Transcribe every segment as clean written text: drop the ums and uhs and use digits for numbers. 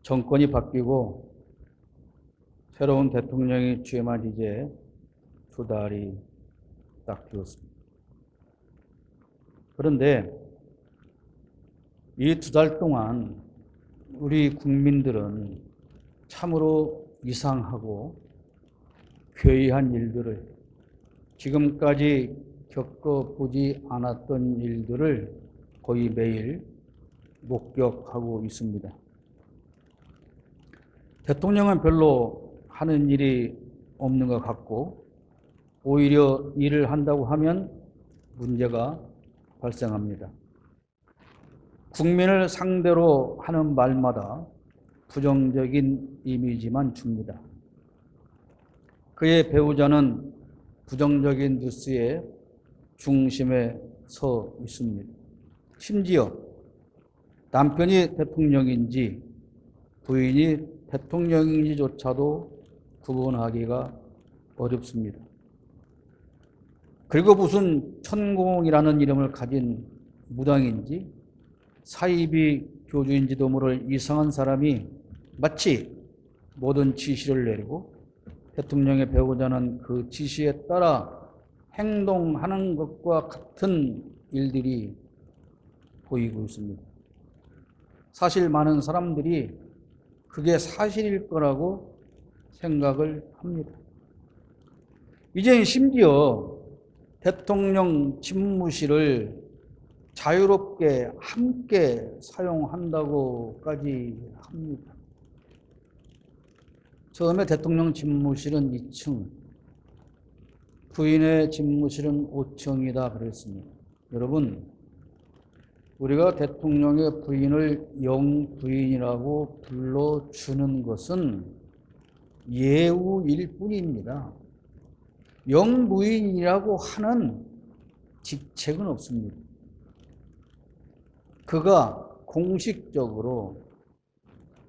정권이 바뀌고 새로운 대통령이 취임한 이제 2달이 딱 되었습니다. 그런데 이 2달 동안 우리 국민들은 참으로 이상하고 괴이한 일들을, 지금까지 겪어보지 않았던 일들을 거의 매일 목격하고 있습니다. 대통령은 별로 하는 일이 없는 것 같고, 오히려 일을 한다고 하면 문제가 발생합니다. 국민을 상대로 하는 말마다 부정적인 이미지만 줍니다. 그의 배우자는 부정적인 뉴스의 중심에 서 있습니다. 심지어 남편이 대통령인지 부인이 대통령인지조차도 구분하기가 어렵습니다. 그리고 무슨 천공이라는 이름을 가진 무당인지 사이비 교주인지도 모를 이상한 사람이 마치 모든 지시를 내리고 대통령의 배우자는 그 지시에 따라 행동하는 것과 같은 일들이 보이고 있습니다. 사실 많은 사람들이 그게 사실일 거라고 생각을 합니다. 이제 심지어 대통령 집무실을 자유롭게 함께 사용한다고까지 합니다. 처음에 대통령 집무실은 2층, 부인의 집무실은 5층이다 그랬습니다. 여러분, 우리가 대통령의 부인을 영부인이라고 불러주는 것은 예우일 뿐입니다. 영부인이라고 하는 직책은 없습니다. 그가 공식적으로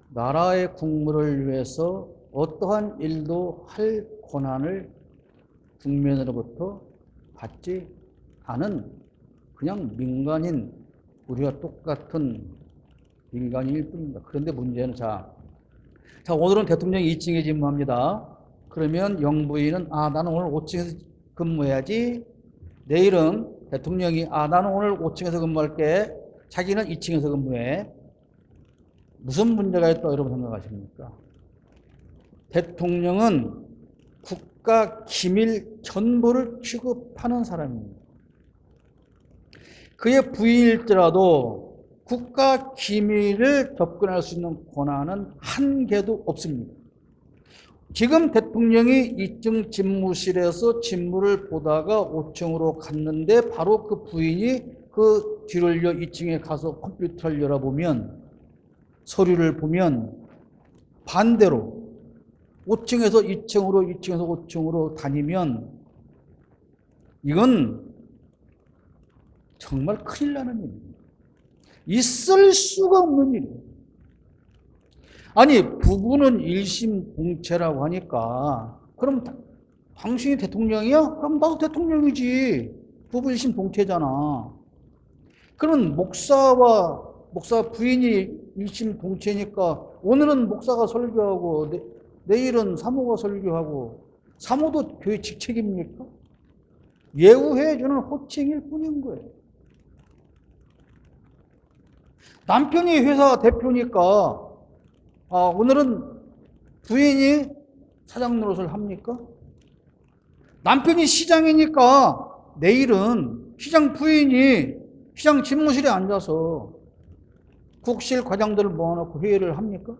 나라의 국무를 위해서 어떠한 일도 할 권한을 국민으로부터 받지 않은 그냥 민간인, 우리가 똑같은 민간인일 뿐입니다. 그런데 문제는 자 오늘은 대통령이 2층에 집무합니다. 그러면 영부인은 나는 오늘 5층에서 근무해야지. 내일은 대통령이 나는 오늘 5층에서 근무할게. 자기는 2층에서 근무해. 무슨 문제가 있다고 여러분 생각하십니까? 대통령은 국가 기밀 전부를 취급하는 사람입니다. 그의 부인일지라도 국가 기밀을 접근할 수 있는 권한은 한 개도 없습니다. 지금 대통령이 2층 집무실에서 집무를 보다가 5층으로 갔는데 바로 그 부인이 그 뒤를 2층에 가서 컴퓨터를 열어보면, 서류를 보면 반대로 5층에서 2층으로 2층에서 5층으로 다니면 이건 정말 큰일 나는 일입니다. 있을 수가 없는 일이에요. 아니, 부부는 일심동체라고 하니까 그럼 당신이 대통령이야? 그럼 나도 대통령이지. 부부 일심동체잖아. 그러면 목사 부인이 일심동체니까 오늘은 목사가 설교하고 내일은 사모가 설교하고, 사모도 교회 직책입니까? 예우해주는 호칭일 뿐인 거예요. 남편이 회사 대표니까 오늘은 부인이 사장 노릇을 합니까? 남편이 시장이니까 내일은 시장 부인이 시장 집무실에 앉아서 국실 과장들을 모아놓고 회의를 합니까?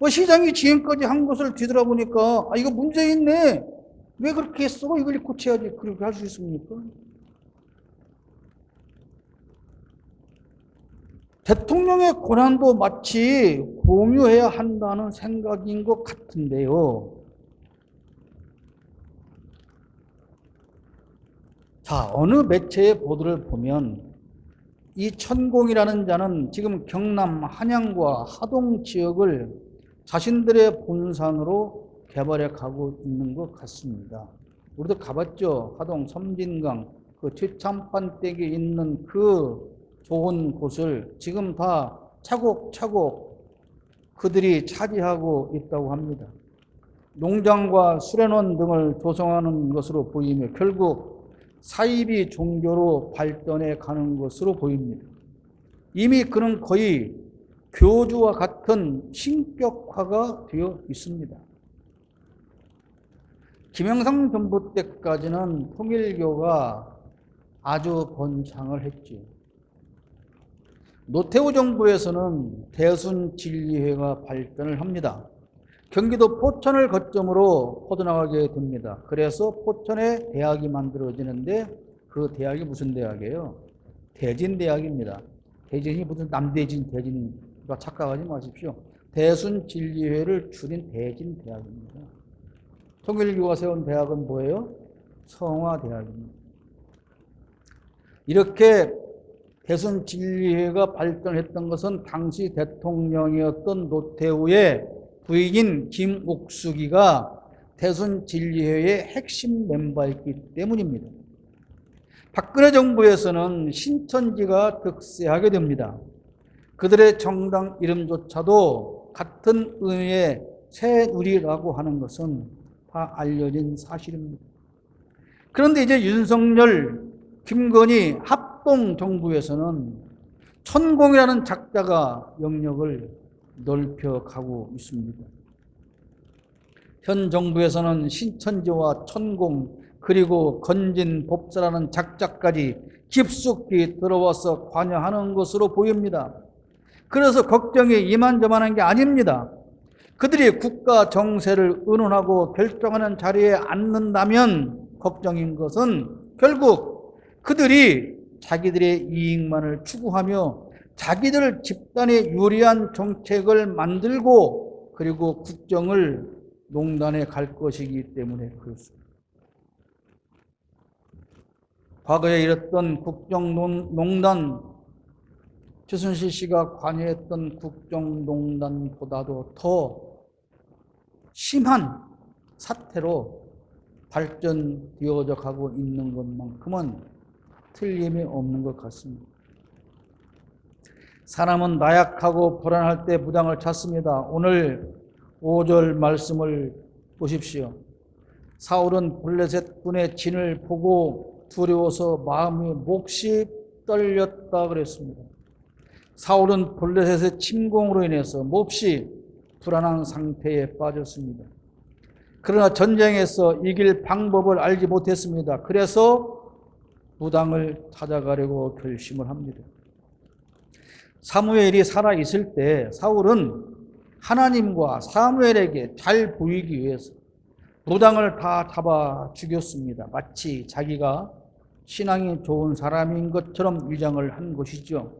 시장이 지금까지 한 것을 뒤돌아보니까 이거 문제 있네. 왜 그렇게 했어? 이걸 고쳐야지. 그렇게 할 수 있습니까? 대통령의 권한도 마치 공유해야 한다는 생각인 것 같은데요. 자, 어느 매체의 보도를 보면 이 천공이라는 자는 지금 경남 한양과 하동 지역을 자신들의 본산으로 개발해 가고 있는 것 같습니다. 우리도 가봤죠. 하동 섬진강 그 최참판댁에 있는 그 좋은 곳을 지금 다 차곡차곡 그들이 차지하고 있다고 합니다. 농장과 수련원 등을 조성하는 것으로 보이며 결국 사이비 종교로 발전해 가는 것으로 보입니다. 이미 그는 거의 교주와 같은 신격화가 되어 있습니다. 김영삼 정부 때까지는 통일교가 아주 번창을 했지요. 노태우 정부에서는 대순진리회가 발전을 합니다. 경기도 포천을 거점으로 퍼져나가게 됩니다. 그래서 포천에 대학이 만들어지는데 그 대학이 무슨 대학이에요? 대진대학입니다. 대진이 무슨 남대진, 대진과 착각하지 마십시오. 대순진리회를 줄인 대진대학입니다. 통일교가 세운 대학은 뭐예요? 성화대학입니다. 이렇게 대순진리회가 발전했던 것은 당시 대통령이었던 노태우의 부인인 김옥숙이가 대순진리회의 핵심 멤버였기 때문입니다. 박근혜 정부에서는 신천지가 득세하게 됩니다. 그들의 정당 이름조차도 같은 의미의 새누리라고 하는 것은 다 알려진 사실입니다. 그런데 이제 윤석열, 김건희 합동정부에서는 천공이라는 작자가 영역을 넓혀가고 있습니다. 현 정부에서는 신천지와 천공 그리고 건진법사라는 작자까지 깊숙이 들어와서 관여하는 것으로 보입니다. 그래서 걱정이 이만저만한 게 아닙니다. 그들이 국가 정세를 의논하고 결정하는 자리에 앉는다면 걱정인 것은 결국 그들이 자기들의 이익만을 추구하며 자기들 집단에 유리한 정책을 만들고 그리고 국정을 농단해 갈 것이기 때문에 그렇습니다. 과거에 이랬던 국정농단, 최순실 씨가 관여했던 국정농단보다도 더 심한 사태로 발전되어져 가고 있는 것만큼은 틀림이 없는 것 같습니다. 사람은 나약하고 불안할 때 무당을 찾습니다. 오늘 5절 말씀을 보십시오. 사울은 블레셋 군의 진을 보고 두려워서 마음이 몹시 떨렸다 그랬습니다. 사울은 블레셋의 침공으로 인해서 몹시 불안한 상태에 빠졌습니다. 그러나 전쟁에서 이길 방법을 알지 못했습니다. 그래서 무당을 찾아가려고 결심을 합니다. 사무엘이 살아있을 때 사울은 하나님과 사무엘에게 잘 보이기 위해서 무당을 다 잡아 죽였습니다. 마치 자기가 신앙이 좋은 사람인 것처럼 위장을 한 것이죠.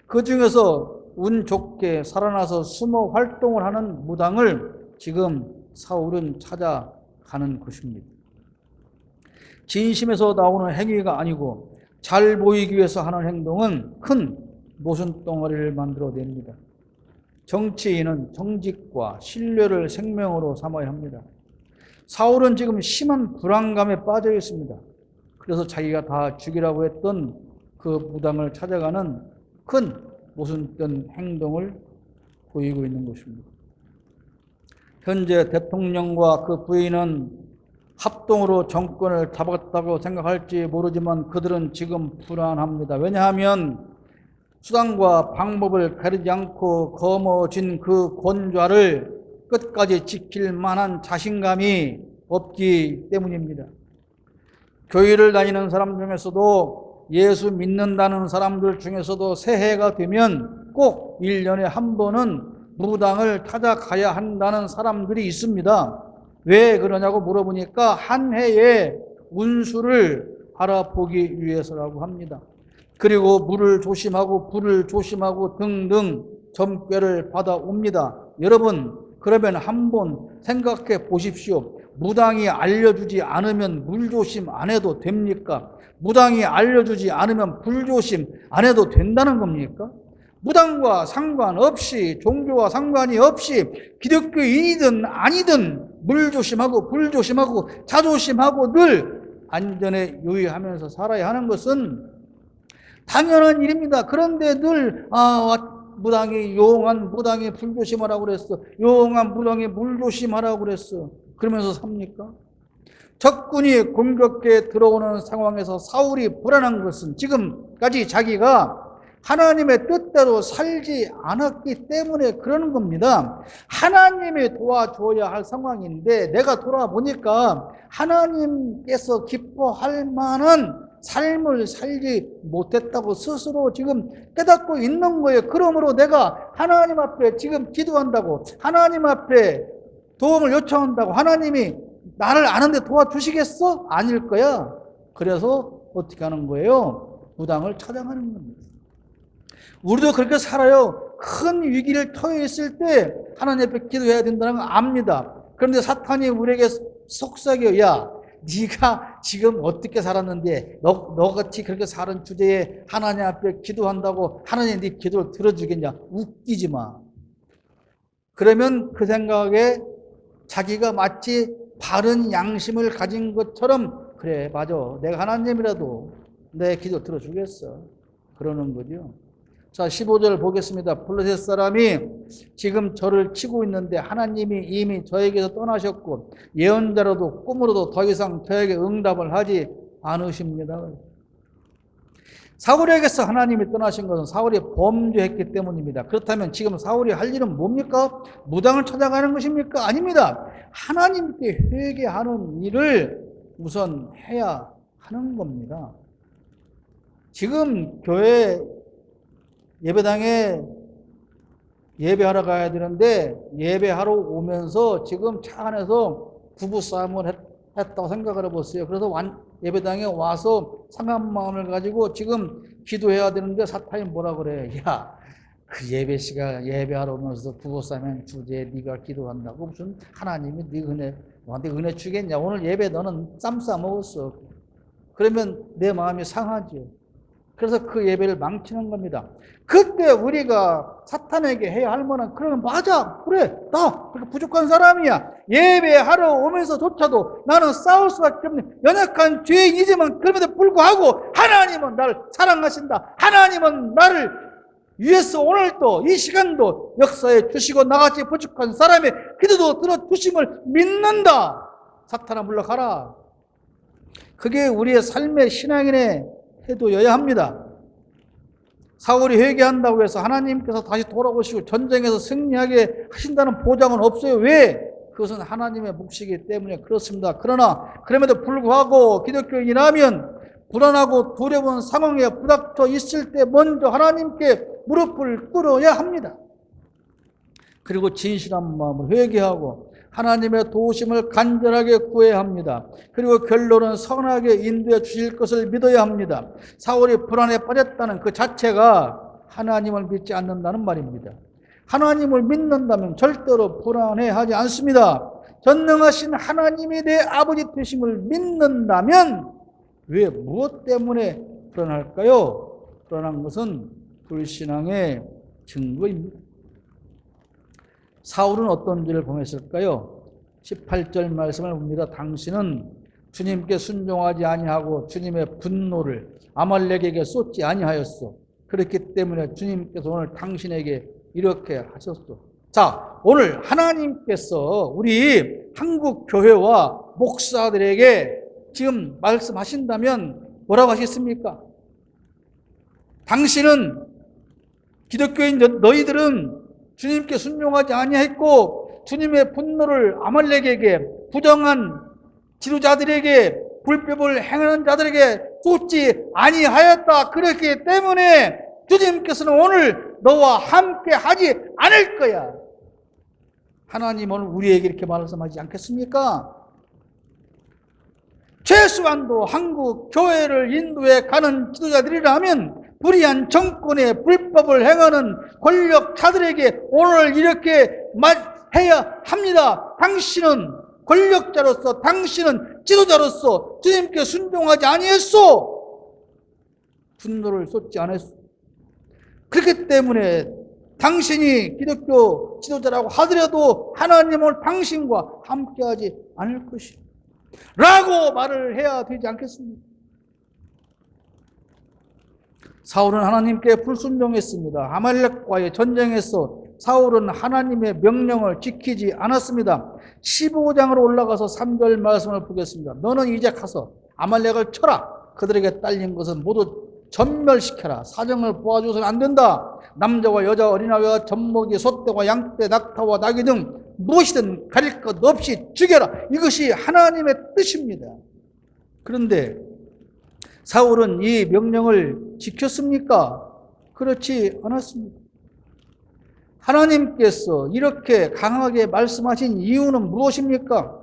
그 중에서 운 좋게 살아나서 숨어 활동을 하는 무당을 지금 사울은 찾아가는 것입니다. 진심에서 나오는 행위가 아니고 잘 보이기 위해서 하는 행동은 큰 모순덩어리를 만들어냅니다. 정치인은 정직과 신뢰를 생명으로 삼아야 합니다. 사울은 지금 심한 불안감에 빠져 있습니다. 그래서 자기가 다 죽이라고 했던 그 무당을 찾아가는 큰 모순된 행동을 보이고 있는 것입니다. 현재 대통령과 그 부인은 합동으로 정권을 잡았다고 생각할지 모르지만 그들은 지금 불안합니다. 왜냐하면 수단과 방법을 가리지 않고 거머쥔 그 권좌를 끝까지 지킬 만한 자신감이 없기 때문입니다. 교회를 다니는 사람 중에서도 예수 믿는다는 사람들 중에서도 새해가 되면 꼭 1년에 한 번은 무당을 찾아가야 한다는 사람들이 있습니다. 왜 그러냐고 물어보니까 한 해의 운수를 알아보기 위해서라고 합니다. 그리고 물을 조심하고 불을 조심하고 등등 점괘를 받아옵니다. 여러분, 그러면 한번 생각해 보십시오. 무당이 알려주지 않으면 물 조심 안 해도 됩니까? 무당이 알려주지 않으면 불 조심 안 해도 된다는 겁니까? 무당과 상관없이, 종교와 상관이 없이 기독교인이든 아니든 물 조심하고 불 조심하고 자조심하고 늘 안전에 유의하면서 살아야 하는 것은 당연한 일입니다. 그런데 늘 무당이 용한 무당이 불조심하라고 그랬어. 용한 무당이 물조심하라고 그랬어. 그러면서 삽니까? 적군이 공격해 들어오는 상황에서 사울이 불안한 것은 지금까지 자기가 하나님의 뜻대로 살지 않았기 때문에 그러는 겁니다. 하나님이 도와줘야 할 상황인데 내가 돌아보니까 하나님께서 기뻐할 만한 삶을 살지 못했다고 스스로 지금 깨닫고 있는 거예요. 그러므로 내가 하나님 앞에 지금 기도한다고, 하나님 앞에 도움을 요청한다고 하나님이 나를 아는데 도와주시겠어? 아닐 거야. 그래서 어떻게 하는 거예요? 무당을 찾아가는 겁니다. 우리도 그렇게 살아요. 큰 위기를 처해 있을 때 하나님 앞에 기도해야 된다는 걸 압니다. 그런데 사탄이 우리에게 속삭여, 야, 네가 지금 어떻게 살았는데 너같이 그렇게 사는 주제에 하나님 앞에 기도한다고 하나님 네 기도를 들어주겠냐? 웃기지 마. 그러면 그 생각에 자기가 마치 바른 양심을 가진 것처럼 그래 맞아 내가 하나님이라도 내 기도 들어주겠어 그러는 거죠. 자 15절 보겠습니다. 블레셋 사람이 지금 저를 치고 있는데 하나님이 이미 저에게서 떠나셨고 예언자로도 꿈으로도 더 이상 저에게 응답을 하지 않으십니다. 사울에게서 하나님이 떠나신 것은 사울이 범죄했기 때문입니다. 그렇다면 지금 사울이 할 일은 뭡니까? 무당을 찾아가는 것입니까? 아닙니다. 하나님께 회개하는 일을 우선 해야 하는 겁니다. 지금 교회 예배당에 예배하러 가야 되는데 예배하러 오면서 지금 차 안에서 부부싸움을 했다고 생각을 해보세요. 그래서 예배당에 와서 상한 마음을 가지고 지금 기도해야 되는데 사탄이 뭐라 그래? 야, 그 예배 시간 예배하러 오면서 부부싸움 주제에 네가 기도한다고 무슨 하나님이 네 은혜 너한테 은혜 주겠냐? 오늘 예배 너는 쌈 싸먹었어. 그러면 내 마음이 상하죠. 그래서 그 예배를 망치는 겁니다. 그때 우리가 사탄에게 해야 할 만한 그러면 맞아 그래 나 그렇게 부족한 사람이야 예배하러 오면서조차도 나는 싸울 수밖에 없는 연약한 죄인이지만 그럼에도 불구하고 하나님은 나를 사랑하신다. 하나님은 나를 위해서 오늘도 이 시간도 역사해 주시고 나같이 부족한 사람의 기도도 들어주심을 믿는다. 사탄아 물러가라. 그게 우리의 삶의 신앙인의 태도여야 합니다. 사울이 회개한다고 해서 하나님께서 다시 돌아오시고 전쟁에서 승리하게 하신다는 보장은 없어요. 왜? 그것은 하나님의 몫이기 때문에 그렇습니다. 그러나 그럼에도 불구하고 기독교인이라면 불안하고 두려운 상황에 부닥쳐 있을 때 먼저 하나님께 무릎을 꿇어야 합니다. 그리고 진실한 마음으로 회개하고 하나님의 도우심을 간절하게 구해야 합니다. 그리고 결론은 선하게 인도해 주실 것을 믿어야 합니다. 사울이 불안에 빠졌다는 그 자체가 하나님을 믿지 않는다는 말입니다. 하나님을 믿는다면 절대로 불안해하지 않습니다. 전능하신 하나님이 내 아버지 되심을 믿는다면 왜 무엇 때문에 불안할까요? 불안한 것은 불신앙의 증거입니다. 사울은 어떤 죄를 범했을까요? 18절 말씀을 봅니다. 당신은 주님께 순종하지 아니하고 주님의 분노를 아말렉에게 쏟지 아니하였어. 그렇기 때문에 주님께서 오늘 당신에게 이렇게 하셨어. 자, 오늘 하나님께서 우리 한국 교회와 목사들에게 지금 말씀하신다면 뭐라고 하시겠습니까? 당신은 기독교인 너희들은 주님께 순종하지 아니했고 주님의 분노를 아말렉에게 부정한 지도자들에게 불법을 행하는 자들에게 쏟지 아니하였다. 그렇기 때문에 주님께서는 오늘 너와 함께 하지 않을 거야. 하나님은 우리에게 이렇게 말씀하지 않겠습니까? 최소한도 한국 교회를 인도해 가는 지도자들이라면 불의한 정권의 불법을 행하는 권력자들에게 오늘 이렇게 말해야 합니다. 당신은 권력자로서 당신은 지도자로서 주님께 순종하지 아니했소. 분노를 쏟지 않았소. 그렇기 때문에 당신이 기독교 지도자라고 하더라도 하나님은 당신과 함께하지 않을 것이오 라고 말을 해야 되지 않겠습니까? 사울은 하나님께 불순종했습니다. 아말렉과의 전쟁에서 사울은 하나님의 명령을 지키지 않았습니다. 15장으로 올라가서 3절 말씀을 보겠습니다. 너는 이제 가서 아말렉을 쳐라. 그들에게 딸린 것은 모두 전멸시켜라. 사정을 보아줘서는 안 된다. 남자와 여자, 어린아이와 젖먹이, 소떼와 양떼, 낙타와 나귀 등 무엇이든 가릴 것 없이 죽여라. 이것이 하나님의 뜻입니다. 그런데 사울은 이 명령을 지켰습니까? 그렇지 않았습니다. 하나님께서 이렇게 강하게 말씀하신 이유는 무엇입니까?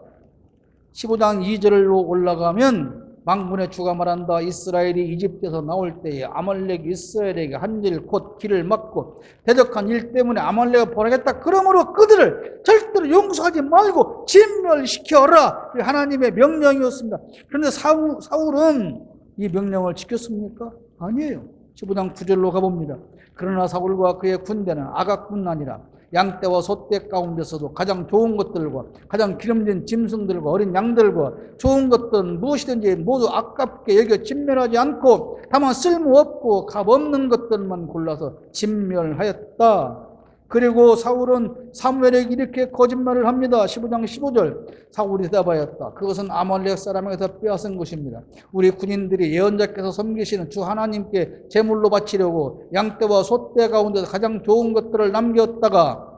15장 2절로 올라가면 망군의 주가 말한다. 이스라엘이 이집트에서 나올 때에 아말렉이 이스라엘에게 한 일 곧 길을 막고 대적한 일 때문에 아말렉을 벌하겠다. 그러므로 그들을 절대로 용서하지 말고 진멸시켜라. 하나님의 명령이었습니다. 그런데 사울은 이 명령을 지켰습니까? 아니에요. 15장 9절로 가봅니다. 그러나 사울과 그의 군대는 아각뿐 아니라 양떼와 소떼 가운데서도 가장 좋은 것들과 가장 기름진 짐승들과 어린 양들과 좋은 것들은 무엇이든지 모두 아깝게 여겨 진멸하지 않고 다만 쓸모없고 값없는 것들만 골라서 진멸하였다. 그리고 사울은 사무엘에게 이렇게 거짓말을 합니다. 15장 15절 사울이 대답하였다. 그것은 아말렉 사람에게서 빼앗은 것입니다. 우리 군인들이 예언자께서 섬기시는 주 하나님께 제물로 바치려고 양떼와 소떼 가운데서 가장 좋은 것들을 남겼다가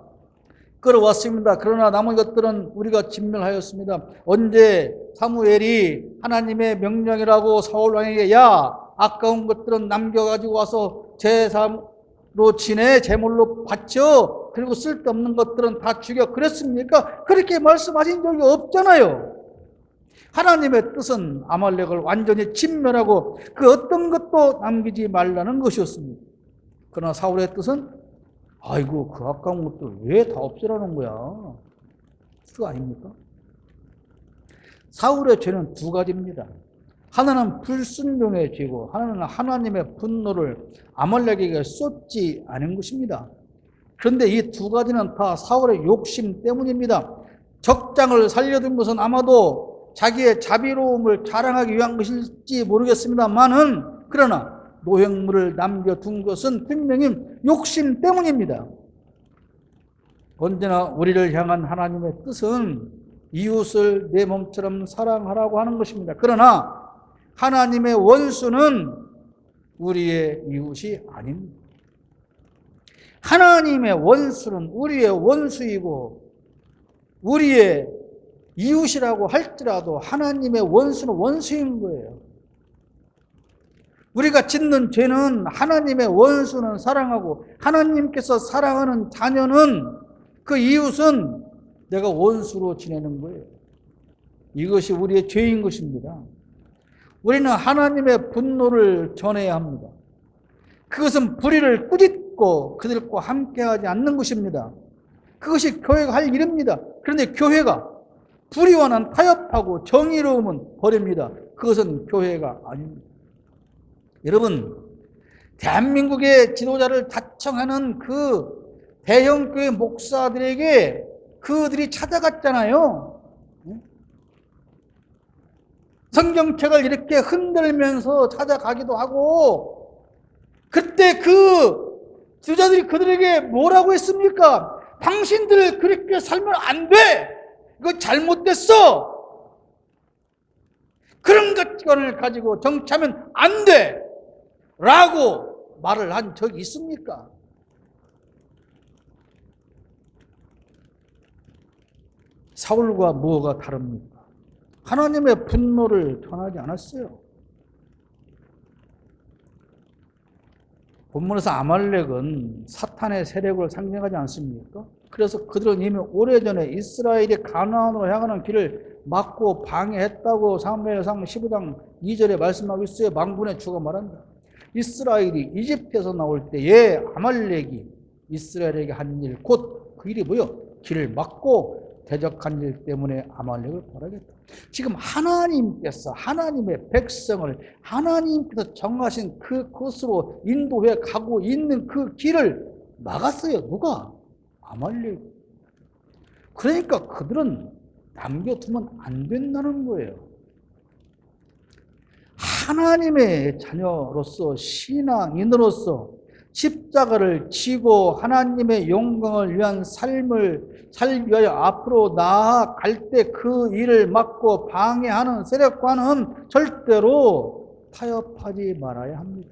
끌어왔습니다. 그러나 남은 것들은 우리가 진멸하였습니다. 언제 사무엘이 하나님의 명령이라고 사울 왕에게 야 아까운 것들은 남겨가지고 와서 제사로 지내 제물로 바쳐 그리고 쓸데없는 것들은 다 죽여 그랬습니까? 그렇게 말씀하신 적이 없잖아요. 하나님의 뜻은 아말렉을 완전히 진멸하고 그 어떤 것도 남기지 말라는 것이었습니다. 그러나 사울의 뜻은 아이고 그 아까운 것들 왜 다 없애라는 거야? 그거 아닙니까? 사울의 죄는 두 가지입니다. 하나는 불순종의 죄고 하나는 하나님의 분노를 아말렉에게 쏟지 않은 것입니다. 그런데 이 두 가지는 다 사울의 욕심 때문입니다. 적장을 살려둔 것은 아마도 자기의 자비로움을 자랑하기 위한 것일지 모르겠습니다만은 그러나 노획물을 남겨둔 것은 분명히 욕심 때문입니다. 언제나 우리를 향한 하나님의 뜻은 이웃을 내 몸처럼 사랑하라고 하는 것입니다. 그러나 하나님의 원수는 우리의 이웃이 아닙니다. 하나님의 원수는 우리의 원수이고 우리의 이웃이라고 할지라도 하나님의 원수는 원수인 거예요. 우리가 짓는 죄는 하나님의 원수는 사랑하고 하나님께서 사랑하는 자녀는 그 이웃은 내가 원수로 지내는 거예요. 이것이 우리의 죄인 것입니다. 우리는 하나님의 분노를 전해야 합니다. 그것은 불의를 꾸짖고 그들과 함께하지 않는 것입니다. 그것이 교회가 할 일입니다. 그런데 교회가 불의와는 타협하고 정의로움은 버립니다. 그것은 교회가 아닙니다. 여러분, 대한민국의 지도자를 자청하는 그 대형교회 목사들에게 그들이 찾아갔잖아요. 성경책을 이렇게 흔들면서 찾아가기도 하고 그때 그 지도자들이 그들에게 뭐라고 했습니까? 당신들 그렇게 살면 안 돼! 이거 잘못됐어! 그런 가치관을 가지고 정치하면 안 돼! 라고 말을 한 적이 있습니까? 사울과 뭐가 다릅니까? 하나님의 분노를 전하지 않았어요. 본문에서 아말렉은 사탄의 세력을 상징하지 않습니까? 그래서 그들은 이미 오래전에 이스라엘이 가나안으로 향하는 길을 막고 방해했다고 사무엘상 15장 2절에 말씀하고 있어요. 망군의 주가 말한다. 이스라엘이 이집트에서 나올 때에 아말렉이 이스라엘에게 한 일, 곧 그 일이 뭐요? 길을 막고 대적한 일 때문에 아말렉을 벌하겠다. 지금 하나님께서 하나님의 백성을 하나님께서 정하신 그곳으로 인도해 가고 있는 그 길을 막았어요. 누가? 아말렉. 그러니까 그들은 남겨두면 안 된다는 거예요. 하나님의 자녀로서 신앙인으로서 십자가를 지고 하나님의 영광을 위한 삶을 살기 위하여 앞으로 나아갈 때 그 일을 막고 방해하는 세력과는 절대로 타협하지 말아야 합니다.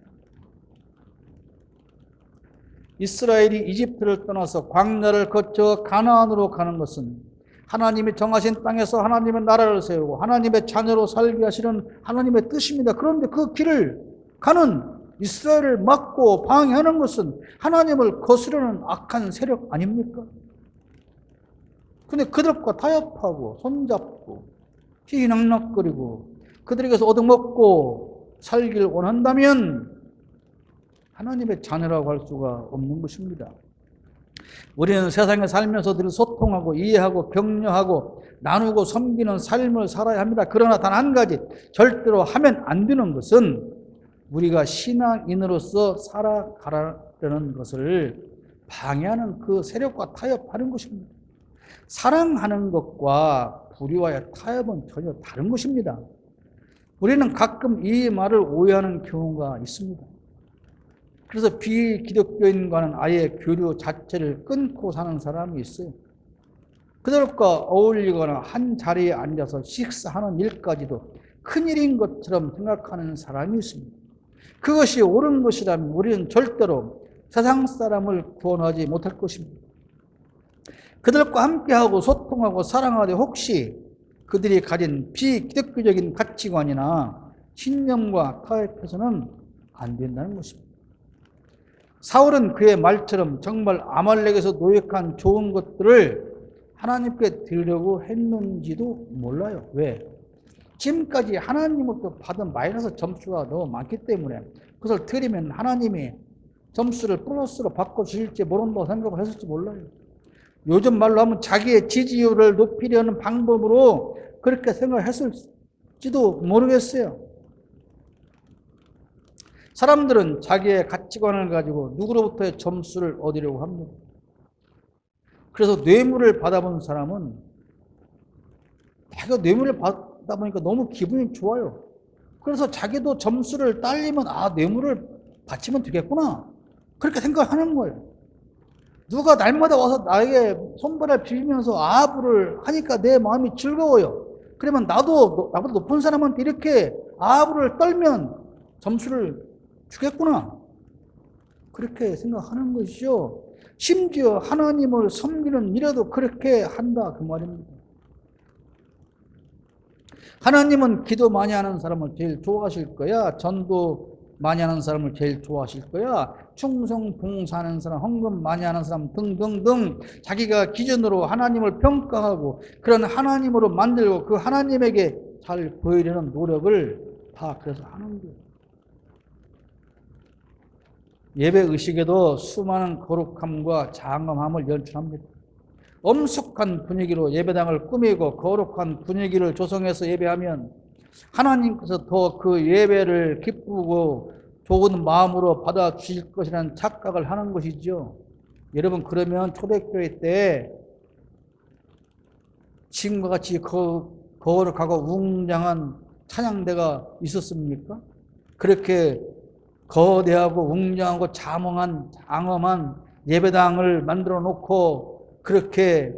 이스라엘이 이집트를 떠나서 광야를 거쳐 가나안으로 가는 것은 하나님이 정하신 땅에서 하나님의 나라를 세우고 하나님의 자녀로 살게 하시는 하나님의 뜻입니다. 그런데 그 길을 가는 이스라엘을 막고 방해하는 것은 하나님을 거스르는 악한 세력 아닙니까? 근데 그들과 타협하고 손잡고 희희낙낙거리고 그들에게서 얻어먹고 살길 원한다면 하나님의 자녀라고 할 수가 없는 것입니다. 우리는 세상에 살면서 늘 소통하고 이해하고 격려하고 나누고 섬기는 삶을 살아야 합니다. 그러나 단 한 가지 절대로 하면 안 되는 것은 우리가 신앙인으로서 살아가려는 것을 방해하는 그 세력과 타협하는 것입니다. 사랑하는 것과 불의와의 타협은 전혀 다른 것입니다. 우리는 가끔 이 말을 오해하는 경우가 있습니다. 그래서 비기독교인과는 아예 교류 자체를 끊고 사는 사람이 있어요. 그들과 어울리거나 한 자리에 앉아서 식사하는 일까지도 큰일인 것처럼 생각하는 사람이 있습니다. 그것이 옳은 것이라면 우리는 절대로 세상 사람을 구원하지 못할 것입니다. 그들과 함께하고 소통하고 사랑하되 혹시 그들이 가진 비기독교적인 가치관이나 신념과 타협해서는 안 된다는 것입니다. 사울은 그의 말처럼 정말 아말렉에서 노획한 좋은 것들을 하나님께 드리려고 했는지도 몰라요. 왜? 지금까지 하나님으로부터 받은 마이너스 점수가 너무 많기 때문에 그것을 드리면 하나님이 점수를 보너스로 바꿔주실지 모른다고 생각을 했을지 몰라요. 요즘 말로 하면 자기의 지지율을 높이려는 방법으로 그렇게 생각했을지도 모르겠어요. 사람들은 자기의 가치관을 가지고 누구로부터의 점수를 얻으려고 합니다. 그래서 뇌물을 받아본 사람은 자기가 뇌물을 받다 보니까 너무 기분이 좋아요. 그래서 자기도 점수를 딸리면 뇌물을 바치면 되겠구나 그렇게 생각하는 거예요. 누가 날마다 와서 나에게 손발을 빌면서 아부를 하니까 내 마음이 즐거워요. 그러면 나보다 높은 사람한테 이렇게 아부를 떨면 점수를 주겠구나 그렇게 생각하는 것이죠. 심지어 하나님을 섬기는 일에도 그렇게 한다 그 말입니다. 하나님은 기도 많이 하는 사람을 제일 좋아하실 거야? 전도 많이 하는 사람을 제일 좋아하실 거야? 충성 봉사하는 사람, 헌금 많이 하는 사람 등등등 자기가 기준으로 하나님을 평가하고 그런 하나님으로 만들고 그 하나님에게 잘 보이려는 노력을 다 그래서 하는 거예요. 예배의식에도 수많은 거룩함과 장엄함을 연출합니다. 엄숙한 분위기로 예배당을 꾸미고 거룩한 분위기를 조성해서 예배하면 하나님께서 더 그 예배를 기쁘고 좋은 마음으로 받아주실 것이라는 착각을 하는 것이죠. 여러분 그러면 초대교회 때 지금과 같이 거룩하고 웅장한 찬양대가 있었습니까? 그렇게 거대하고 웅장하고 장엄한 예배당을 만들어 놓고 그렇게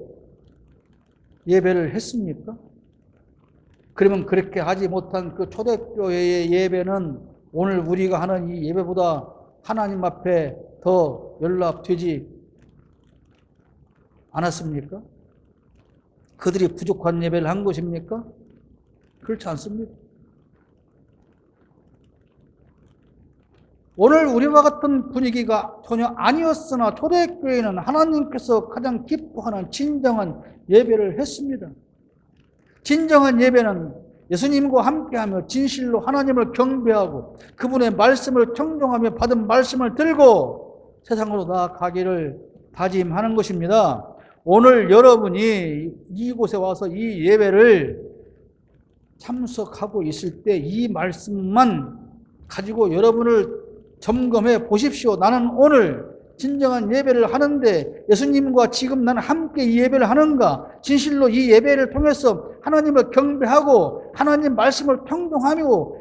예배를 했습니까? 그러면 그렇게 하지 못한 그 초대교회의 예배는 오늘 우리가 하는 이 예배보다 하나님 앞에 더 연락되지 않았습니까? 그들이 부족한 예배를 한 것입니까? 그렇지 않습니다. 오늘 우리와 같은 분위기가 전혀 아니었으나 초대교회는 하나님께서 가장 기뻐하는 진정한 예배를 했습니다. 진정한 예배는 예수님과 함께하며 진실로 하나님을 경배하고 그분의 말씀을 청종하며 받은 말씀을 들고 세상으로 나아가기를 다짐하는 것입니다. 오늘 여러분이 이곳에 와서 이 예배를 참석하고 있을 때 이 말씀만 가지고 여러분을 점검해 보십시오. 나는 오늘 진정한 예배를 하는데 예수님과 지금 나는 함께 이 예배를 하는가? 진실로 이 예배를 통해서 하나님을 경배하고 하나님 말씀을 평등하며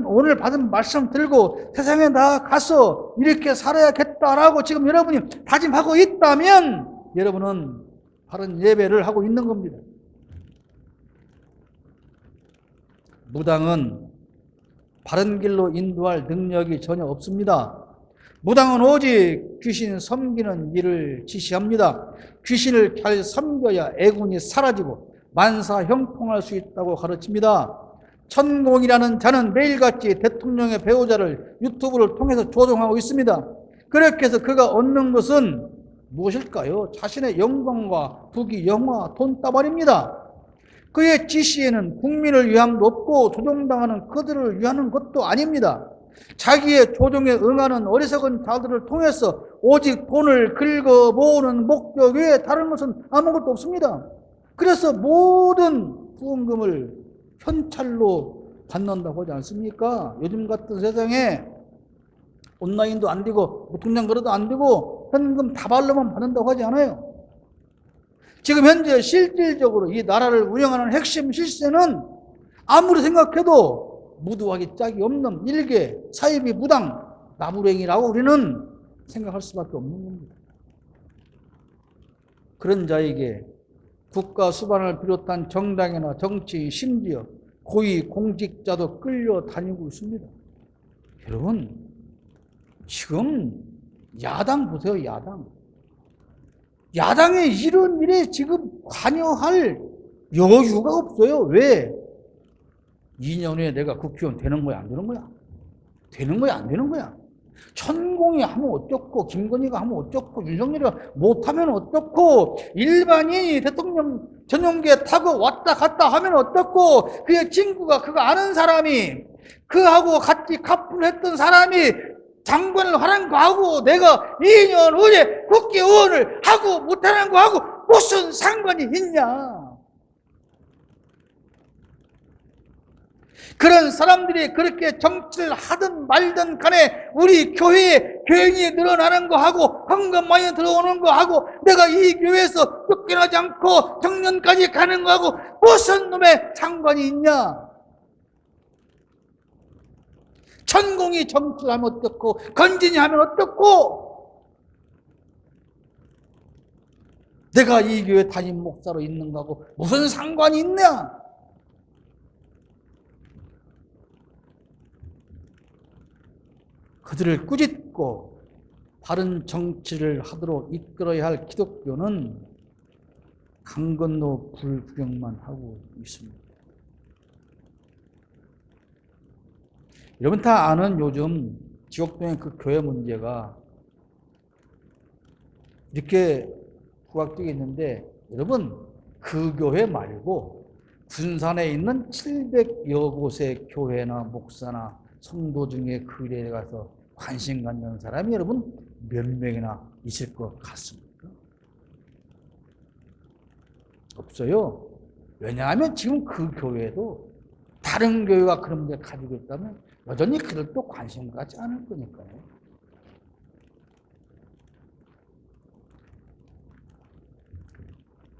오늘 받은 말씀 들고 세상에 나가서 이렇게 살아야겠다라고 지금 여러분이 다짐하고 있다면 여러분은 바른 예배를 하고 있는 겁니다. 무당은 바른 길로 인도할 능력이 전혀 없습니다. 무당은 오직 귀신 섬기는 일을 지시합니다. 귀신을 잘 섬겨야 애군이 사라지고 만사 형통할 수 있다고 가르칩니다. 천공이라는 자는 매일같이 대통령의 배우자를 유튜브를 통해서 조종하고 있습니다. 그렇게 해서 그가 얻는 것은 무엇일까요? 자신의 영광과 부귀, 영화, 돈다발입니다. 그의 지시에는 국민을 위함도 없고 조종당하는 그들을 위하는 것도 아닙니다. 자기의 조종에 응하는 어리석은 자들을 통해서 오직 돈을 긁어 모으는 목적 외에 다른 것은 아무것도 없습니다. 그래서 모든 후원금을 현찰로 받는다고 하지 않습니까? 요즘 같은 세상에 온라인도 안 되고 통장 거래도 안 되고 현금 다발로만 받는다고 하지 않아요. 지금 현재 실질적으로 이 나라를 운영하는 핵심 실세는 아무리 생각해도 무도하기 짝이 없는 일개 사이비 무당 나부랭이라고 우리는 생각할 수밖에 없는 겁니다. 그런 자에게 국가 수반을 비롯한 정당이나 정치, 심지어 고위 공직자도 끌려다니고 있습니다. 여러분, 지금 야당 보세요, 야당. 야당의 이런 일에 지금 관여할 여유가 없어요. 왜? 2년 후에 내가 국회의원 되는 거야, 안 되는 거야? 되는 거야, 안 되는 거야? 천공이 하면 어쩌고, 김건희가 하면 어쩌고, 윤석열이가 못하면 어쩌고, 일반인이 대통령 전용기에 타고 왔다 갔다 하면 어쩌고, 그의 친구가 그거 아는 사람이, 그하고 같이 카풀했던 사람이 장관을 하는 거하고 내가 2년 후에 국회의원을 하고 못하는 거하고 무슨 상관이 있냐? 그런 사람들이 그렇게 정치를 하든 말든 간에 우리 교회에 교인이 늘어나는 거하고 헌금 많이 들어오는 거하고 내가 이 교회에서 쫓겨나지 않고 정년까지 가는 거하고 무슨 놈의 상관이 있냐? 천공이 정치를 하면 어떻고 건진이 하면 어떻고 내가 이 교회 담임 목사로 있는 거하고 무슨 상관이 있냐? 그들을 꾸짖고 바른 정치를 하도록 이끌어야 할 기독교는 강 건너 불 구경만 하고 있습니다. 여러분 다 아는 요즘 지옥동의 그 교회 문제가 이렇게 부각되어 있는데 여러분 그 교회 말고 군산에 있는 700여 곳의 교회나 목사나 성도 중에 그 일에 가서 관심 갖는 사람이 여러분 몇 명이나 있을 것 같습니까? 없어요. 왜냐하면 지금 그 교회도 다른 교회가 그런 데 가지고 있다면 여전히 그들도 관심 갖지 않을 거니까요.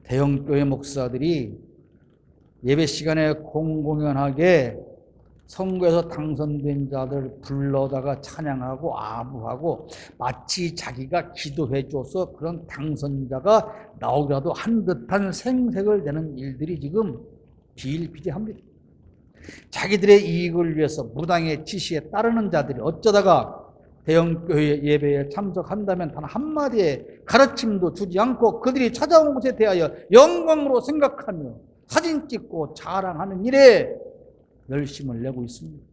대형교회 목사들이 예배 시간에 공공연하게 선거에서 당선된 자들 불러다가 찬양하고 아부하고 마치 자기가 기도해줘서 그런 당선자가 나오기라도 한 듯한 생색을 내는 일들이 지금 비일비재합니다. 자기들의 이익을 위해서 무당의 지시에 따르는 자들이 어쩌다가 대형교회 예배에 참석한다면 단 한마디의 가르침도 주지 않고 그들이 찾아온 것에 대하여 영광으로 생각하며 사진 찍고 자랑하는 일에 열심을 내고 있습니다.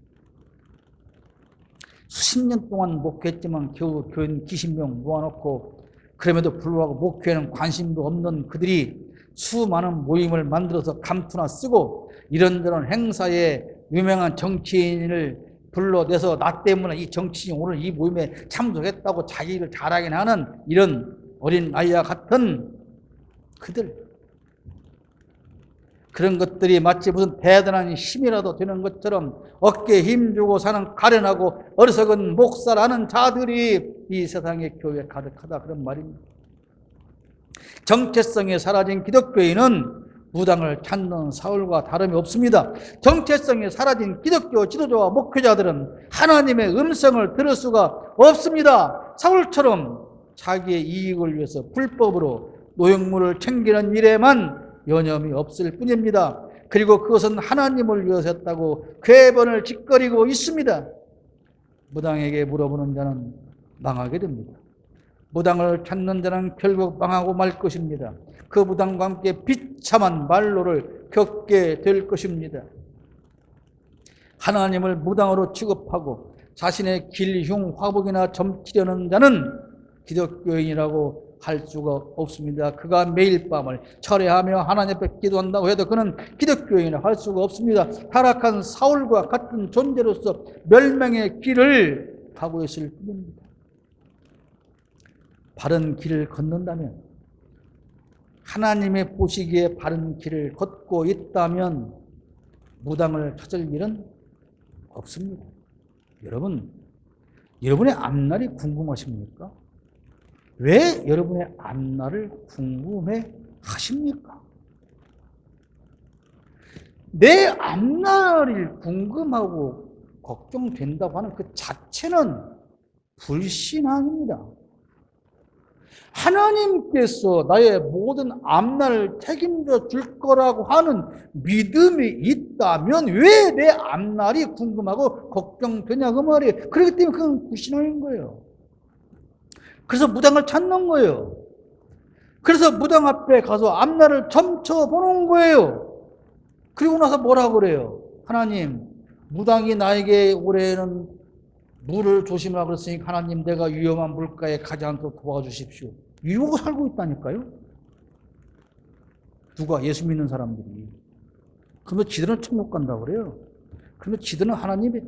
수십 년 동안 목회했지만 겨우 교인 기십 명 모아놓고 그럼에도 불구하고 목회에는 관심도 없는 그들이 수많은 모임을 만들어서 감투나 쓰고 이런저런 행사에 유명한 정치인을 불러내서 나 때문에 이 정치인이 오늘 이 모임에 참석했다고 자기를 자랑해 하는 이런 어린 아이와 같은 그들, 그런 것들이 마치 무슨 대단한 힘이라도 되는 것처럼 어깨에 힘주고 사는 가련하고 어리석은 목사라는 자들이 이 세상의 교회에 가득하다 그런 말입니다. 정체성이 사라진 기독교인은 무당을 찾는 사울과 다름이 없습니다. 정체성이 사라진 기독교 지도자와 목회자들은 하나님의 음성을 들을 수가 없습니다. 사울처럼 자기의 이익을 위해서 불법으로 노획물을 챙기는 일에만 여념이 없을 뿐입니다. 그리고 그것은 하나님을 위해서였다고 궤변을 짓거리고 있습니다. 무당에게 물어보는 자는 망하게 됩니다. 무당을 찾는 자는 결국 망하고 말 것입니다. 그 무당과 함께 비참한 말로를 겪게 될 것입니다. 하나님을 무당으로 취급하고 자신의 길, 흉, 화복이나 점치려는 자는 기독교인이라고 할 수가 없습니다. 그가 매일 밤을 철회하며 하나님 앞에 기도한다고 해도 그는 기독교인을 할 수가 없습니다. 타락한 사울과 같은 존재로서 멸망의 길을 가고 있을 뿐입니다. 바른 길을 걷는다면, 하나님의 보시기에 바른 길을 걷고 있다면 무당을 찾을 일은 없습니다. 여러분, 여러분의 앞날이 궁금하십니까? 왜 여러분의 앞날을 궁금해 하십니까? 내 앞날이 궁금하고 걱정된다고 하는 그 자체는 불신앙입니다. 하나님께서 나의 모든 앞날을 책임져 줄 거라고 하는 믿음이 있다면 왜 내 앞날이 궁금하고 걱정되냐고 말이에요. 그렇기 때문에 그건 불신앙인 거예요. 그래서 무당을 찾는 거예요. 그래서 무당 앞에 가서 앞날을 점쳐보는 거예요. 그리고 나서 뭐라고 그래요? 하나님, 무당이 나에게 올해는 물을 조심하라 그랬으니까 하나님, 내가 위험한 물가에 가지 않도록 도와주십시오. 이러고 살고 있다니까요. 누가? 예수 믿는 사람들이. 그러면 지들은 천국 간다고 그래요. 그러면 지들은 하나님의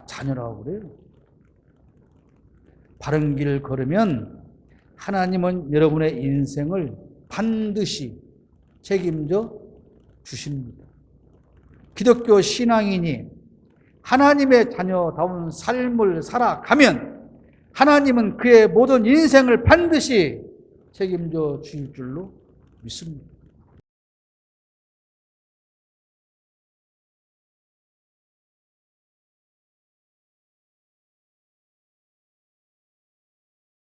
자녀라고 그래요. 바른 길을 걸으면 하나님은 여러분의 인생을 반드시 책임져 주십니다. 기독교 신앙인이 하나님의 자녀다운 삶을 살아가면 하나님은 그의 모든 인생을 반드시 책임져 주실 줄로 믿습니다.